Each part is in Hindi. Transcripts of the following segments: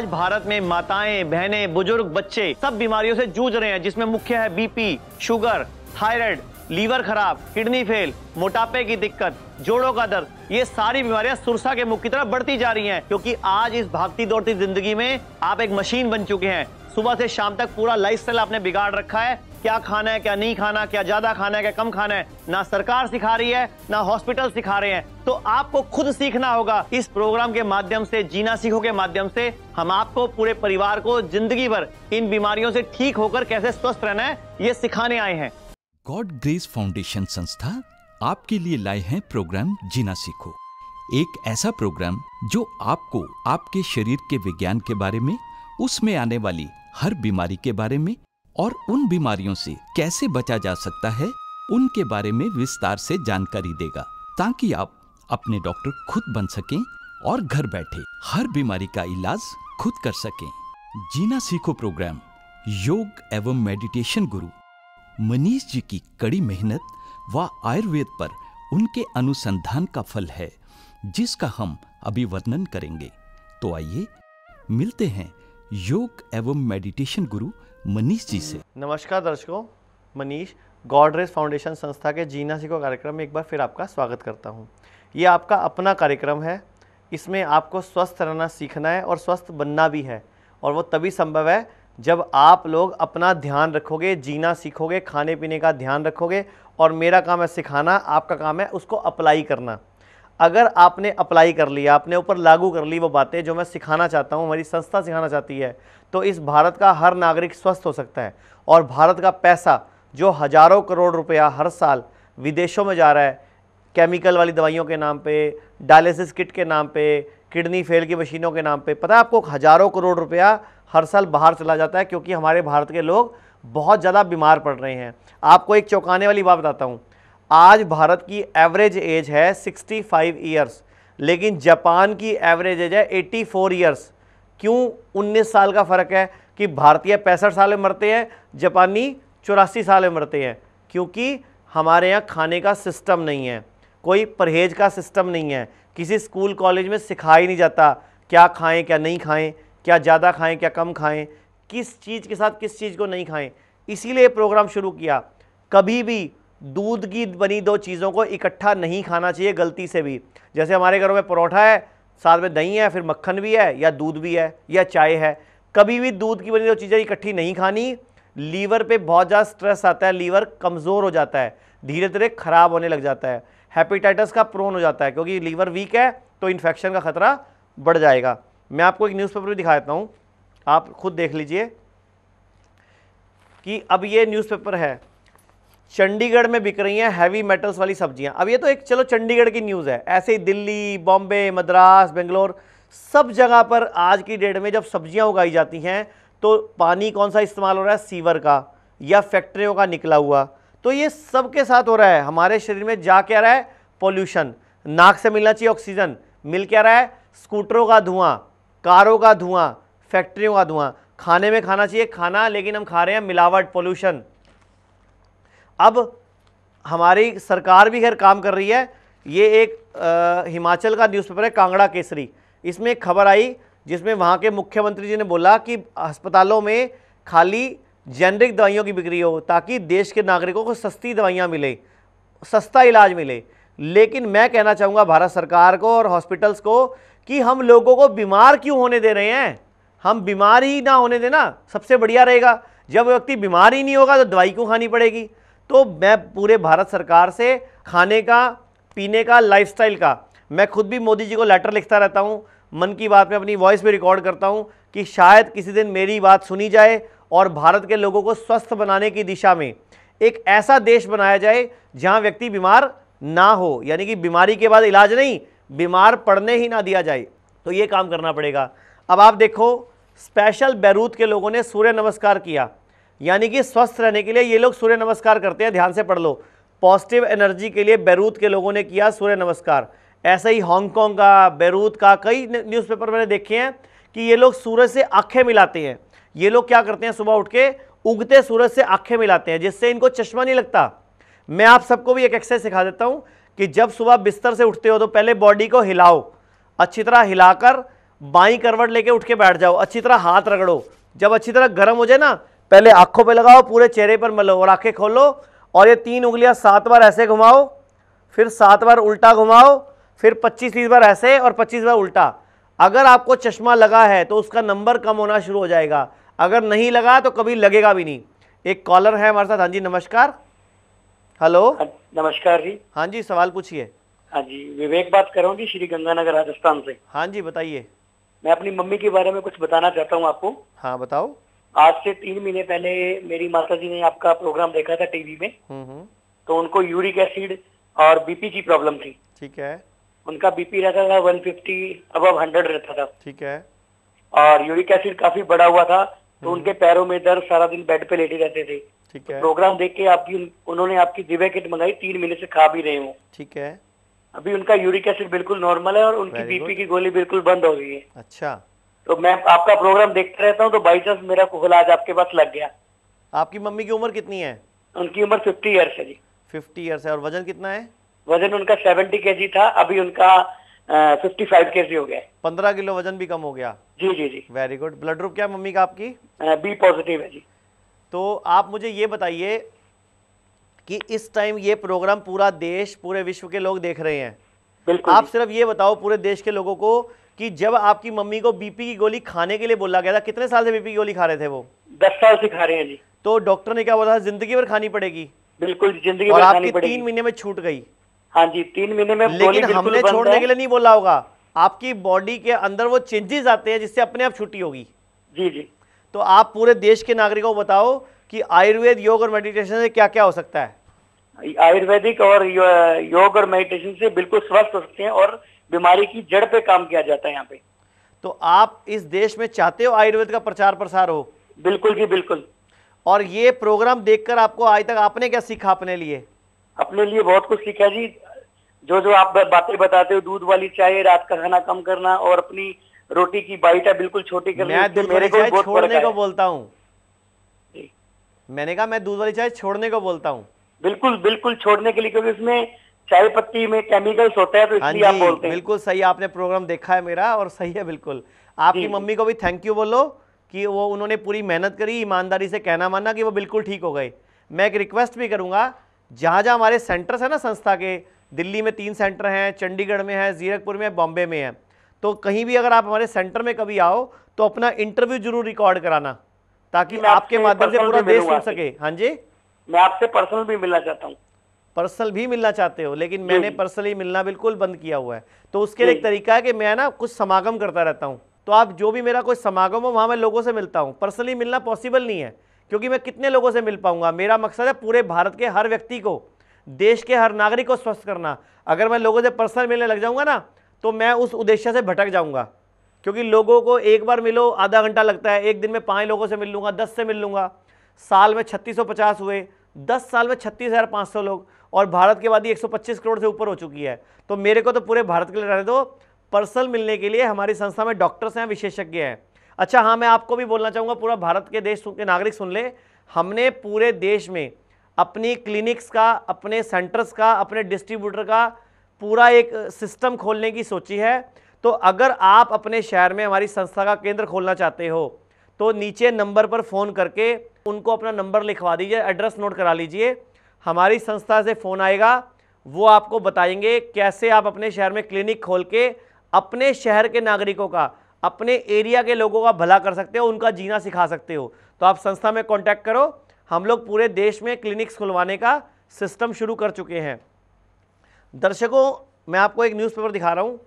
आज भारत में माताएं, बहनें, बुजुर्ग, बच्चे सब बीमारियों से जूझ रहे हैं, जिसमें मुख्य है बीपी, शुगर, थायराइड, लीवर खराब, किडनी फेल, मोटापे की दिक्कत, जोड़ों का दर्द। ये सारी बीमारियां सुरसा के मुख की तरफ बढ़ती जा रही हैं, क्योंकि आज इस भागती दौड़ती जिंदगी में आप एक मशीन बन चुके हैं। सुबह से शाम तक पूरा लाइफस्टाइल आपने बिगाड़ रखा है। क्या खाना है, क्या नहीं खाना, क्या ज्यादा खाना है, क्या कम खाना है, ना सरकार सिखा रही है, ना हॉस्पिटल सिखा रहे हैं। तो आपको खुद सीखना होगा। इस प्रोग्राम के माध्यम से, जीना सीखो के माध्यम से, हम आपको, पूरे परिवार को जिंदगी भर इन बीमारियों से ठीक होकर कैसे स्वस्थ रहना है, ये सिखाने आए हैं। गॉड ग्रेस फाउंडेशन संस्था आपके लिए लाए हैं प्रोग्राम जीना सीखो। एक ऐसा प्रोग्राम जो आपको आपके शरीर के विज्ञान के बारे में, उसमें आने वाली हर बीमारी के बारे में और उन बीमारियों से कैसे बचा जा सकता है, उनके बारे में विस्तार से जानकारी देगा, ताकि आप अपने डॉक्टर खुद बन सकें और घर बैठे हर बीमारी का इलाज खुद कर सकें। जीना सीखो प्रोग्राम योग एवं मेडिटेशन गुरु मनीष जी की कड़ी मेहनत व आयुर्वेद पर उनके अनुसंधान का फल है, जिसका हम अभी वर्णन करेंगे। तो आइए मिलते हैं योग एवं मेडिटेशन गुरु मनीष जी से। नमस्कार दर्शकों, मनीष गॉड ग्रेस फाउंडेशन संस्था के जीना सीखो कार्यक्रम में एक बार फिर आपका स्वागत करता हूं। ये आपका अपना कार्यक्रम है। इसमें आपको स्वस्थ रहना सीखना है और स्वस्थ बनना भी है, और वो तभी संभव है जब आप लोग अपना ध्यान रखोगे, जीना सीखोगे, खाने पीने का ध्यान रखोगे। और मेरा काम है सिखाना, आपका काम है उसको अप्लाई करना। अगर आपने अप्लाई कर लिया, अपने ऊपर लागू कर ली वो बातें जो मैं सिखाना चाहता हूँ, हमारी संस्था सिखाना चाहती है, तो इस भारत का हर नागरिक स्वस्थ हो सकता है। और भारत का पैसा जो हज़ारों करोड़ रुपया हर साल विदेशों में जा रहा है, केमिकल वाली दवाइयों के नाम पे, डायलिसिस किट के नाम पे, किडनी फेल की मशीनों के नाम पे, पता है आपको, हज़ारों करोड़ रुपया हर साल बाहर चला जाता है, क्योंकि हमारे भारत के लोग बहुत ज़्यादा बीमार पड़ रहे हैं। आपको एक चौंकाने वाली बात बताता हूँ। आज भारत की एवरेज एज है 65 ईयर्स, लेकिन जापान की एवरेज एज है 84 ईयर्स। क्यों 19 साल का फ़र्क है कि भारतीय 65 साल में मरते हैं, जापानी 84 साल में मरते हैं? क्योंकि हमारे यहाँ खाने का सिस्टम नहीं है, कोई परहेज का सिस्टम नहीं है। किसी स्कूल कॉलेज में सिखाया ही नहीं जाता क्या खाएं, क्या नहीं खाएं, क्या ज़्यादा खाएं, क्या कम खाएं, किस चीज़ के साथ किस चीज़ को नहीं खाएं। इसीलिए प्रोग्राम शुरू किया। कभी भी दूध की बनी दो चीज़ों को इकट्ठा नहीं खाना चाहिए, गलती से भी। जैसे हमारे घरों में परोठा है, साथ में दही है, फिर मक्खन भी है, या दूध भी है, या चाय है। कभी भी दूध की बनी दो चीज़ें इकट्ठी नहीं खानी। लीवर पे बहुत ज़्यादा स्ट्रेस आता है, लीवर कमज़ोर हो जाता है, धीरे धीरे ख़राब होने लग जाता है, हेपेटाइटिस का प्रोन हो जाता है, क्योंकि लीवर वीक है तो इन्फेक्शन का खतरा बढ़ जाएगा। मैं आपको एक न्यूज़पेपर भी दिखा देता हूँ, आप खुद देख लीजिए कि अब ये न्यूज़पेपर है, चंडीगढ़ में बिक रही हैं हैवी मेटल्स वाली सब्जियां। अब ये तो एक चलो चंडीगढ़ की न्यूज़ है, ऐसे ही दिल्ली, बॉम्बे, मद्रास, बेंगलोर, सब जगह पर आज की डेट में जब सब्जियां उगाई जाती हैं तो पानी कौन सा इस्तेमाल हो रहा है? सीवर का या फैक्ट्रियों का निकला हुआ। तो ये सब के साथ हो रहा है। हमारे शरीर में जा क्या रहा है? पॉल्यूशन। नाक से मिलना चाहिए ऑक्सीजन, मिल क्या रहा है? स्कूटरों का धुआं, कारों का धुआं, फैक्ट्रियों का धुआं। खाने में खाना चाहिए खाना, लेकिन हम खा रहे हैं मिलावट, पॉल्यूशन। अब हमारी सरकार भी खैर काम कर रही है। ये एक हिमाचल का न्यूज़पेपर है, कांगड़ा केसरी। इसमें एक खबर आई जिसमें वहाँ के मुख्यमंत्री जी ने बोला कि अस्पतालों में खाली जेनरिक दवाइयों की बिक्री हो, ताकि देश के नागरिकों को सस्ती दवाइयाँ मिले, सस्ता इलाज मिले। लेकिन मैं कहना चाहूँगा भारत सरकार को और हॉस्पिटल्स को कि हम लोगों को बीमार क्यों होने दे रहे हैं? हम बीमार ही ना होने देना, सबसे बढ़िया रहेगा। जब व्यक्ति बीमार ही नहीं होगा तो दवाई क्यों खानी पड़ेगी? तो मैं पूरे भारत सरकार से खाने का, पीने का, लाइफस्टाइल का, मैं खुद भी मोदी जी को लेटर लिखता रहता हूँ, मन की बात में अपनी वॉइस भी रिकॉर्ड करता हूँ कि शायद किसी दिन मेरी बात सुनी जाए और भारत के लोगों को स्वस्थ बनाने की दिशा में एक ऐसा देश बनाया जाए जहाँ व्यक्ति बीमार ना हो, यानी कि बीमारी के बाद इलाज नहीं, बीमार पड़ने ही ना दिया जाए। तो ये काम करना पड़ेगा। अब आप देखो, स्पेशल बैरूत के लोगों ने सूर्य नमस्कार किया, यानी कि स्वस्थ रहने के लिए ये लोग सूर्य नमस्कार करते हैं। ध्यान से पढ़ लो, पॉजिटिव एनर्जी के लिए बैरूत के लोगों ने किया सूर्य नमस्कार। ऐसे ही हांगकांग का, बैरूत का कई न्यूज़पेपर मैंने देखे हैं कि ये लोग सूरज से आंखें मिलाते हैं। ये लोग क्या करते हैं, सुबह उठ के उगते सूरज से आंखें मिलाते हैं, जिससे इनको चश्मा नहीं लगता। मैं आप सबको भी एक एक्सरसाइज सिखा देता हूँ कि जब सुबह बिस्तर से उठते हो तो पहले बॉडी को हिलाओ, अच्छी तरह हिलाकर बाईं करवट लेके उठ के बैठ जाओ, अच्छी तरह हाथ रगड़ो, जब अच्छी तरह गर्म हो जाए ना, पहले आंखों पे लगाओ, पूरे चेहरे पर मलो और आंखें खोलो, और ये 3 उंगलियां 7 बार ऐसे घुमाओ, फिर 7 बार उल्टा घुमाओ, फिर 25-30 बार ऐसे और 25 बार उल्टा। अगर आपको चश्मा लगा है तो उसका नंबर कम होना शुरू हो जाएगा, अगर नहीं लगा तो कभी लगेगा भी नहीं। एक कॉलर है हमारे साथ। हाँ जी, नमस्कार। हेलो। नमस्कार जी। हाँ जी, सवाल पूछिए। हाँ जी, विवेक बात कर रहा हूँ जी, श्री गंगानगर राजस्थान से। हाँ जी, बताइए। मैं अपनी मम्मी के बारे में कुछ बताना चाहता हूँ आपको। हाँ बताओ। आज से 3 महीने पहले मेरी माता जी ने आपका प्रोग्राम देखा था टीवी में। तो उनको यूरिक एसिड और बीपी की प्रॉब्लम थी। ठीक है। उनका बीपी रहता था 150 अबव 100 रहता था। ठीक है। और यूरिक एसिड काफी बढ़ा हुआ था, तो उनके पैरों में दर्द, सारा दिन बेड पे लेटे रहते थे। ठीक है। प्रोग्राम देख के उन्होंने आपकी दिव्या किट मंगाई, 3 महीने से खा भी रहे हो। ठीक है। अभी उनका यूरिक एसिड बिल्कुल नॉर्मल है और उनकी बीपी की गोली बिल्कुल बंद हो गई है। अच्छा। तो मैं आपका प्रोग्राम देखता रहता हूँ, तो बाई चांस मेरा कॉल आज आपके पास लग गया। आपकी मम्मी की उम्र कितनी है? उनकी उम्र 50 ईयर्स है जी। 50 ईयर्स है। और वजन कितना है? वजन उनका 70 kg था, अभी उनका 55 kg हो गया। 15 किलो वजन भी कम हो गया। जी जी जी। Very good. ब्लड ग्रुप क्या मम्मी का आपकी? बी पॉजिटिव है जी। तो आप मुझे ये बताइए कि इस टाइम ये प्रोग्राम पूरा देश, पूरे विश्व के लोग देख रहे हैं। बिल्कुल। आप सिर्फ ये बताओ पूरे देश के लोगों को कि जब आपकी मम्मी को बीपी की गोली खाने के लिए बोला गया था, कितने साल से बीपी की गोली खा रहे थे वो? 10 साल से खा रहे हैं जी। तो डॉक्टर ने क्या बोला था? जिंदगी भर खानी पड़ेगी। बिल्कुल, जिंदगी और भर खानी आपकी पड़ेगी। 3 महीने में छूट गई। हाँ जी, 3 महीने में। लेकिन हमने छोड़ने के लिए नहीं बोला होगा, आपकी बॉडी के अंदर वो चेंजेस आते हैं जिससे अपने आप छुट्टी होगी। जी जी। तो आप पूरे देश के नागरिकों को बताओ कि आयुर्वेद, योग और मेडिटेशन से क्या क्या हो सकता है। आयुर्वेदिक और योग और मेडिटेशन से बिल्कुल स्वस्थ हो सकते हैं और बीमारी की जड़ पे काम किया जाता है यहाँ पे। तो आप इस देश में चाहते हो आयुर्वेद का प्रचार प्रसार हो? बिल्कुल जी, बिल्कुल। और ये प्रोग्राम देखकर आपको आज तक आपने क्या सीखा अपने लिए? अपने लिए बहुत कुछ सीखा जी। जो जो आप बातें बताते हो, दूध वाली चाय, रात का खाना कम करना और अपनी रोटी की बाइट बिल्कुल छोटी करनी। मैं दूध वाली चाय छोड़ने को बोलता हूँ। मैंने कहा मैं दूध वाली चाय छोड़ने को बोलता हूँ। बिल्कुल बिल्कुल छोड़ने के लिए, क्योंकि इसमें चाय पत्ती में केमिकल्स होते हैं, तो इसलिए आप बोलते हैं। बिल्कुल सही, आपने प्रोग्राम देखा है मेरा और सही है बिल्कुल। आपकी मम्मी को भी थैंक यू बोलो कि वो उन्होंने पूरी मेहनत करी, ईमानदारी से कहना माना कि वो बिल्कुल ठीक हो गए। मैं एक रिक्वेस्ट भी करूंगा, जहाँ जहाँ हमारे सेंटर्स हैं ना संस्था के, दिल्ली में 3 सेंटर हैं, चंडीगढ़ में है, जीरकपुर में, बॉम्बे में है, तो कहीं भी अगर आप हमारे सेंटर में कभी आओ तो अपना इंटरव्यू जरूर रिकॉर्ड कराना, ताकि आपके माध्यम से पूरा देश सुन सके। हाँ जी, मैं आपसे पर्सनल भी मिलना चाहता हूँ। पर्सनल भी मिलना चाहते हो? लेकिन मैंने पर्सनली मिलना बिल्कुल बंद किया हुआ है। तो उसके लिए एक तरीका है कि मैं ना कुछ समागम करता रहता हूँ, तो आप जो भी मेरा कोई समागम हो वहाँ मैं लोगों से मिलता हूँ। पर्सनली मिलना पॉसिबल नहीं है, क्योंकि मैं कितने लोगों से मिल पाऊंगा। मेरा मकसद है पूरे भारत के हर व्यक्ति को, देश के हर नागरिक को स्वस्थ करना। अगर मैं लोगों से पर्सनल मिलने लग जाऊंगा ना, तो मैं उस उद्देश्य से भटक जाऊंगा, क्योंकि लोगों को एक बार मिलो आधा घंटा लगता है, एक दिन में 5 लोगों से मिल लूंगा, 10 से मिल लूंगा, साल में 3650 हुए, 10 साल में 36,500 लोग, और भारत की आबादी 125 करोड़ से ऊपर हो चुकी है। तो मेरे को तो पूरे भारत के लिए रहने दो। पर्सनल मिलने के लिए हमारी संस्था में डॉक्टर्स हैं, विशेषज्ञ हैं। अच्छा हाँ, मैं आपको भी बोलना चाहूँगा, पूरा भारत के देश के नागरिक सुन ले, हमने पूरे देश में अपनी क्लिनिक्स का, अपने सेंटर्स का, अपने डिस्ट्रीब्यूटर का पूरा एक सिस्टम खोलने की सोची है। तो अगर आप अपने शहर में हमारी संस्था का केंद्र खोलना चाहते हो तो नीचे नंबर पर फ़ोन करके उनको अपना नंबर लिखवा दीजिए, एड्रेस नोट करा लीजिए। हमारी संस्था से फ़ोन आएगा, वो आपको बताएंगे कैसे आप अपने शहर में क्लिनिक खोल के अपने शहर के नागरिकों का, अपने एरिया के लोगों का भला कर सकते हो, उनका जीना सिखा सकते हो। तो आप संस्था में कांटेक्ट करो। हम लोग पूरे देश में क्लिनिक्स खुलवाने का सिस्टम शुरू कर चुके हैं। दर्शकों, मैं आपको एक न्यूज़पेपर दिखा रहा हूँ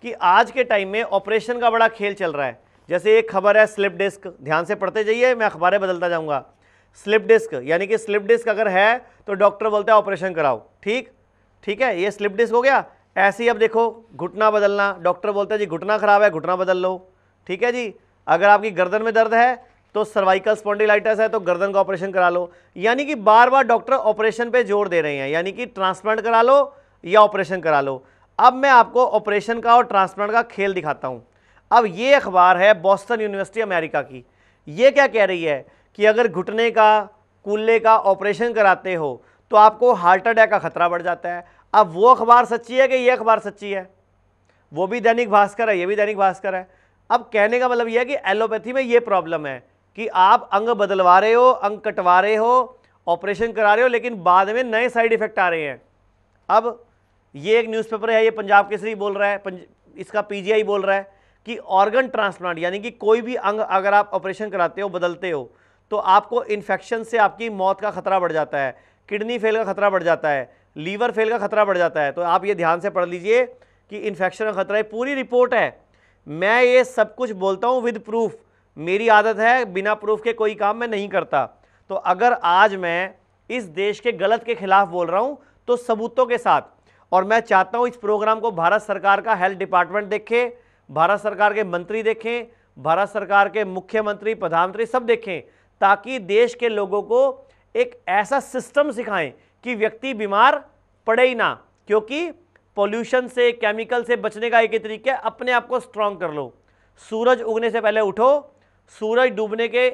कि आज के टाइम में ऑपरेशन का बड़ा खेल चल रहा है। जैसे एक खबर है स्लिप डिस्क, ध्यान से पढ़ते जाइए, मैं अखबारें बदलता जाऊँगा। स्लिप डिस्क यानी कि स्लिप डिस्क अगर है तो डॉक्टर बोलता है ऑपरेशन कराओ। ठीक है, ये स्लिप डिस्क हो गया। ऐसे ही अब देखो घुटना बदलना, डॉक्टर बोलता है जी घुटना खराब है, घुटना बदल लो। ठीक है जी, अगर आपकी गर्दन में दर्द है तो सर्वाइकल स्पॉन्डिलाइटिस है तो गर्दन का ऑपरेशन करा लो। यानी कि बार बार डॉक्टर ऑपरेशन पे जोर दे रहे हैं, यानी कि ट्रांसप्लांट करा लो या ऑपरेशन करा लो। अब मैं आपको ऑपरेशन का और ट्रांसप्लांट का खेल दिखाता हूं। अब ये अखबार है बॉस्टन यूनिवर्सिटी अमेरिका की। ये क्या कह रही है कि अगर घुटने का, कूल्हे का ऑपरेशन कराते हो तो आपको हार्ट अटैक का खतरा बढ़ जाता है। अब वो अखबार सच्ची है कि ये अखबार सच्ची है? वो भी दैनिक भास्कर है, ये भी दैनिक भास्कर है। अब कहने का मतलब यह है कि एलोपैथी में ये प्रॉब्लम है कि आप अंग बदलवा रहे हो, अंग कटवा रहे हो, ऑपरेशन करा रहे हो, लेकिन बाद में नए साइड इफेक्ट आ रहे हैं। अब ये एक न्यूज़पेपर है, ये पंजाब केसरी बोल रहा है, इसका पीजीआई बोल रहा है कि ऑर्गन ट्रांसप्लांट यानी कि कोई भी अंग अगर आप ऑपरेशन कराते हो, बदलते हो, तो आपको इन्फेक्शन से आपकी मौत का खतरा बढ़ जाता है, किडनी फेल का खतरा बढ़ जाता है, लीवर फेल का खतरा बढ़ जाता है। तो आप ये ध्यान से पढ़ लीजिए कि इन्फेक्शन का खतरा है, पूरी रिपोर्ट है। मैं ये सब कुछ बोलता हूँ विद प्रूफ, मेरी आदत है बिना प्रूफ के कोई काम मैं नहीं करता। तो अगर आज मैं इस देश के गलत के खिलाफ बोल रहा हूँ तो सबूतों के साथ, और मैं चाहता हूँ इस प्रोग्राम को भारत सरकार का हेल्थ डिपार्टमेंट देखे, भारत सरकार के मंत्री देखें, भारत सरकार के मुख्यमंत्री, प्रधानमंत्री सब देखें, ताकि देश के लोगों को एक ऐसा सिस्टम सिखाएं कि व्यक्ति बीमार पड़े ही ना। क्योंकि पोल्यूशन से, केमिकल से बचने का एक ही तरीका है, अपने आप को स्ट्रांग कर लो। सूरज उगने से पहले उठो, सूरज डूबने के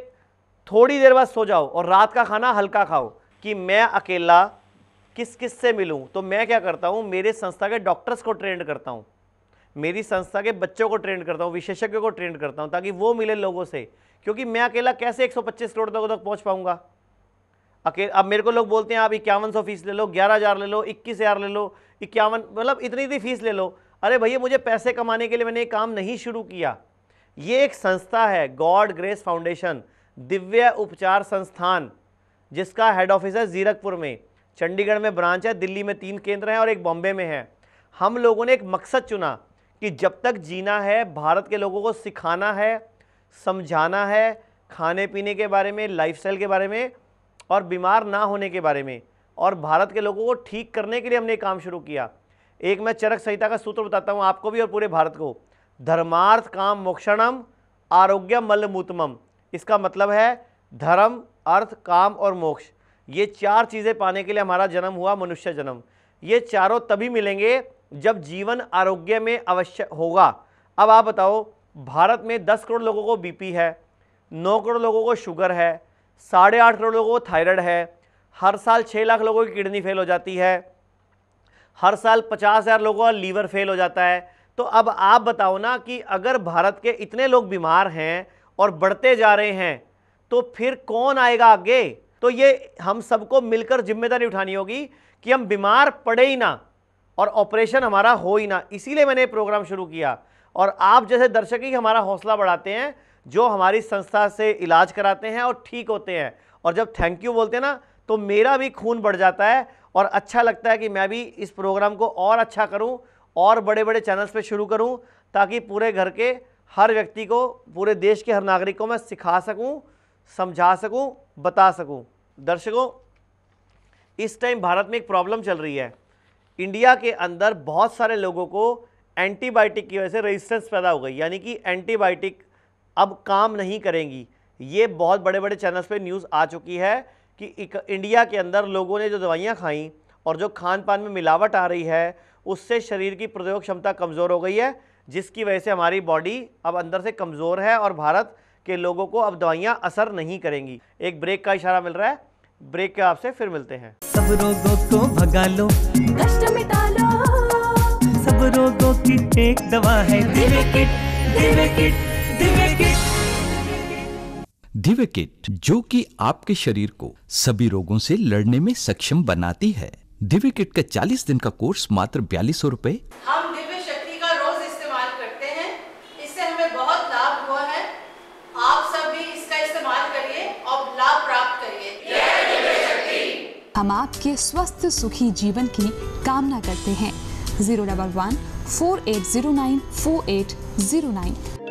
थोड़ी देर बाद सो जाओ, और रात का खाना हल्का खाओ। कि मैं अकेला किस किस से मिलूं, तो मैं क्या करता हूं, मेरे संस्था के डॉक्टर्स को ट्रेंड करता हूं, मेरी संस्था के बच्चों को ट्रेंड करता हूं, विशेषज्ञों को ट्रेंड करता हूं, ताकि वो मिले लोगों से। क्योंकि मैं अकेला कैसे 125 करोड़ लोगों तक पहुंच पाऊंगा अकेले। अब मेरे को लोग बोलते हैं आप 5100 फीस ले लो, 11,000 ले लो, 21,000 ले लो, 51, मतलब इतनी फीस ले लो। अरे भैया, मुझे पैसे कमाने के लिए मैंने ये काम नहीं शुरू किया। ये एक संस्था है, गॉड ग्रेस फाउंडेशन, दिव्य उपचार संस्थान, जिसका हेड ऑफिस है जीरकपुर में, चंडीगढ़ में ब्रांच है, दिल्ली में 3 केंद्र हैं और एक बॉम्बे में है। हम लोगों ने एक मकसद चुना कि जब तक जीना है, भारत के लोगों को सिखाना है, समझाना है, खाने पीने के बारे में, लाइफस्टाइल के बारे में, और बीमार ना होने के बारे में, और भारत के लोगों को ठीक करने के लिए हमने काम शुरू किया। एक मैं चरक संहिता का सूत्र बताता हूँ आपको भी और पूरे भारत को। धर्मार्थ काम मोक्षणम आरोग्यम मलमूत्रमम। इसका मतलब है धर्म, अर्थ, काम और मोक्ष। ये 4 चीज़ें पाने के लिए हमारा जन्म हुआ, मनुष्य जन्म। ये चारों तभी मिलेंगे जब जीवन आरोग्य में अवश्य होगा। अब आप बताओ, भारत में 10 करोड़ लोगों को बीपी है, 9 करोड़ लोगों को शुगर है, 8.5 करोड़ लोगों को थायराइड है, हर साल 6 लाख लोगों की किडनी फेल हो जाती है, हर साल 50,000 लोगों का लीवर फेल हो जाता है। तो अब आप बताओ ना कि अगर भारत के इतने लोग बीमार हैं और बढ़ते जा रहे हैं, तो फिर कौन आएगा आगे? तो ये हम सबको मिलकर जिम्मेदारी उठानी होगी कि हम बीमार पड़े ही ना और ऑपरेशन हमारा हो ही ना। इसीलिए मैंने प्रोग्राम शुरू किया, और आप जैसे दर्शक ही हमारा हौसला बढ़ाते हैं, जो हमारी संस्था से इलाज कराते हैं और ठीक होते हैं। और जब थैंक यू बोलते हैं ना, तो मेरा भी खून बढ़ जाता है और अच्छा लगता है कि मैं भी इस प्रोग्राम को और अच्छा करूं और बड़े बड़े चैनल्स पे शुरू करूं, ताकि पूरे घर के हर व्यक्ति को, पूरे देश के हर नागरिक को मैं सिखा सकूं, समझा सकूं, बता सकूं। दर्शकों, इस टाइम भारत में एक प्रॉब्लम चल रही है। इंडिया के अंदर बहुत सारे लोगों को एंटीबायोटिक की वजह से रेजिस्टेंस पैदा हो गई, यानी कि एंटीबायोटिक अब काम नहीं करेंगी। ये बहुत बड़े बड़े चैनल्स पे न्यूज़ आ चुकी है कि इंडिया के अंदर लोगों ने जो दवाइयाँ खाई और जो खान पान में मिलावट आ रही है, उससे शरीर की प्रतिरोधक क्षमता कमज़ोर हो गई है, जिसकी वजह से हमारी बॉडी अब अंदर से कमज़ोर है और भारत के लोगों को अब दवाइयाँ असर नहीं करेंगी। एक ब्रेक का इशारा मिल रहा है, ब्रेक के आपसे फिर मिलते हैं। सब रोगों को भगा लो, कष्ट मिटा लो, सब रोगों की एक दवा है Divya kit, Divya kit, Divya kit. Divya kit, जो कि आपके शरीर को सभी रोगों से लड़ने में सक्षम बनाती है। दिव्य किट का 40 दिन का कोर्स मात्र 4200 रुपए। हम दिव्य शक्ति का रोज इस्तेमाल करते हैं, इससे हमें बहुत लाभ हुआ है। आप सब भी इसका इस्तेमाल करिए और लाभ प्राप्त करिए। जय दिव्य शक्ति। हम आपके स्वस्थ सुखी जीवन की कामना करते हैं। 011 4809 4809।